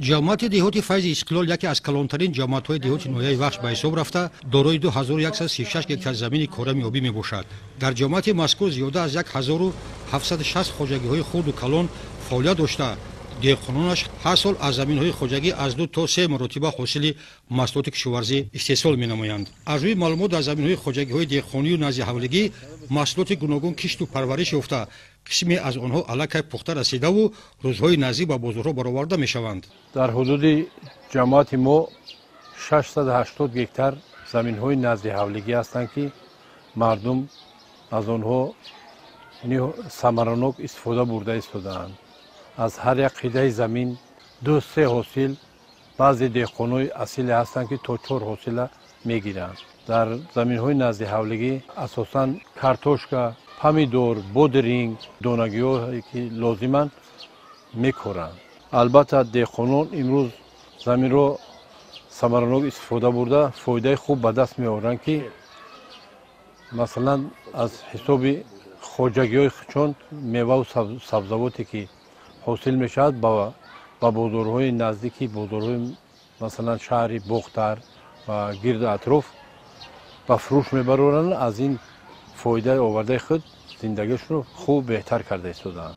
ҷамоати деҳоти файзи истиқлол яке аз калонтарин ҷамоатҳои деҳоти ноҳияи вахш ба ҳисоб рафта дорои 2136 гектар замини корами обӣ мебошад. Дар ҷамоати мазкур зиёда аз 1760 хоҷагиҳои хурду калон фаъолият дошта, деҳқононаш ҳар сол аз заминҳои хоҷагӣ аз 2 то 3 маротиба ҳосили маҳсулоти кишоварзӣ истеҳсол менамоянд. Аз рӯи маълумот дар заминҳои хоҷагиҳои деҳқонию назди-ҳавлигӣ маҳсулоти гуногун кишту парвариш ёфта, қисме аз онҳо аллакай пухта расидаву рӯзҳои наздик ба бозорҳо бароварда мешаванд. дар ҳудуди ҷамоати мо 680 гектар заминҳои назди-ҳавлигӣ ҳастанд ки мардум аз онҳо самаранок истифода бурда истодаанд. аз ҳар як қидаи замин 2-3 ҳосил, баъзе деҳқонҳои асиле ҳастанд ки то 4 ҳосила мегиранд. дар заминҳои назди-ҳавлигӣ асосан картошка, помидор, бодринг, донагиҳое ки лозиманд мекоранд. албатта деҳқонон имрӯз заминро самаранок истифода бурда фоидаи хуб ба даст меоранд ки масалан аз ҳисоби хоҷагиҳои чун меваву сабзавоте ки ҳосил мешавад ба бозорҳои наздики бозорҳои масалан шаҳри бохтар ва гирду атроф ба фурӯш мебароранд. аз ин фоидаи овардаи худ зиндагиашонро хуб беҳтар карда истодаанд.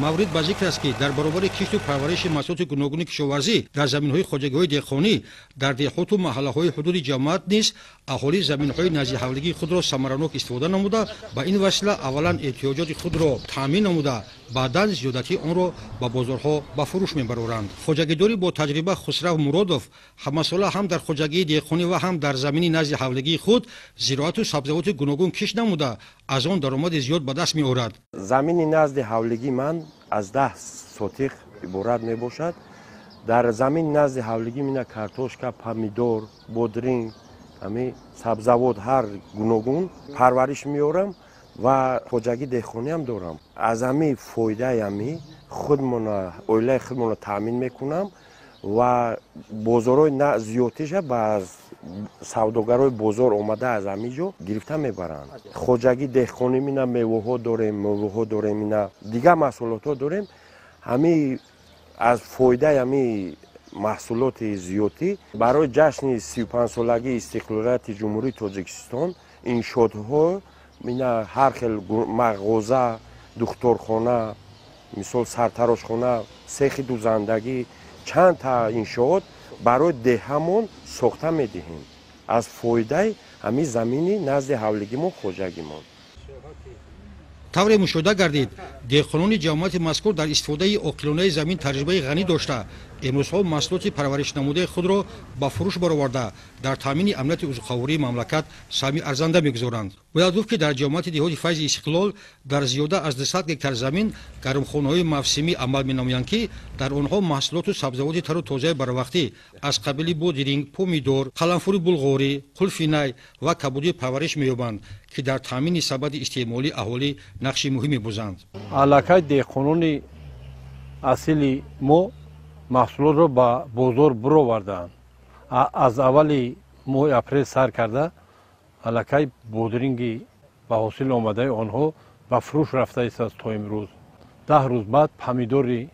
маврид ба зикр аст ки дар баробари кишту парвариши маҳсулоти гуногуни кишоварзӣ дар заминҳои хоҷагиҳои деҳқонӣ дар деҳоту маҳаллаҳои ҳудуди ҷамоат низ аҳолӣ заминҳои назди-ҳавлигии худро самаранок истифода намуда ба ин васила аввалан эҳтиёҷоти худро таъмин намуда баъдан зиёдати онро ба бозорҳо ба фурӯш мебароранд. хоҷагидори бо таҷриба хусрав муродов ҳамасола ҳам дар хоҷагии деҳқонӣ ва ҳам дар замини назди-ҳавлигии худ зироату сабзавоти гуногун кишт намуда аз он даромади зиёд ба даст меорад. замини назди-ҳавлигӣ ман аз 10 сотиқ иборат мебошад. дар замини назди-ҳавлигӣ мина картошка, помидор, бодринг, ҳами сабзавот ҳар гуногун парвариш меорам ва хоҷагӣ деҳқониам дорам. аз ҳами фоидаи ҳами худмона оилаи худмона таъмин мекунам ва бозорҳои зиёдтиша ба савдогарои бозор омада аз ҳами ҷо гирифта мебаранд. хоҷагӣ деҳқонӣ мина мевоҳо дорем мина дигар маҳсулотҳо дорем. ҳами аз фоидаи ҳами маҳсулоти зиёдтӣ барои ҷашни 35-солагии истиқлолияти ҷумҳурии Тоҷикистон иншоотҳо мина ҳар хел мағоза, духторхона, мисол сартарошхона, сехи дузандагӣ, чанд та иншоот барои деҳамон сохта медиҳем аз фоидаи ҳамин замини назди ҳавлигимон хоҷагимон. тавре мушоҳида гардид деҳқонони ҷамоати мазкур дар истифодаи оқилонаи замин таҷрибаи ғанӣ дошта имрӯзҳо маҳсулоти парваришнамудаи худро ба фурӯш бароварда дар таъмини амнияти узуқавории мамлакат саҳми арзанда мегузоранд. бояд гуфт ки дар ҷамоати деҳоти файзи истиқлол дар зиёда аз 200 гектар замин гармхонаҳои мавсимӣ амал менамоянд ки дар онҳо маҳсулоту сабзавоти тару тозаи барвақтӣ аз қабили бодиринг, помидор, қаламфури булғорӣ, қулфи най ва кабудӣ парвариш меёбанд ки дар таъмини сабади истеъмоли аҳолӣ нақши муҳиме бозанд. аллакай деҳқонони асили мо маҳсулотро ба бозор бироварданд. аз аввали моҳи апрел сар карда аллакай бодринги ба ҳосил омадаи онҳо ба фурӯш рафта истааст. то имрӯз 10 рӯз баъд помидори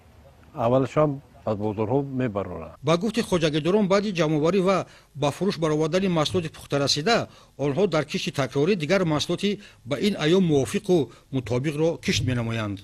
аввалашам аз бозорҳо мебароранд. ба гуфти хоҷагидорон баъди ҷамъоварӣ ва ба фурӯш баровардани маҳсулоти пухтарасида онҳо дар кишти такрорӣ дигар маҳсулоти ба ин айём мувофиқу мутобиқро кишт менамоянд.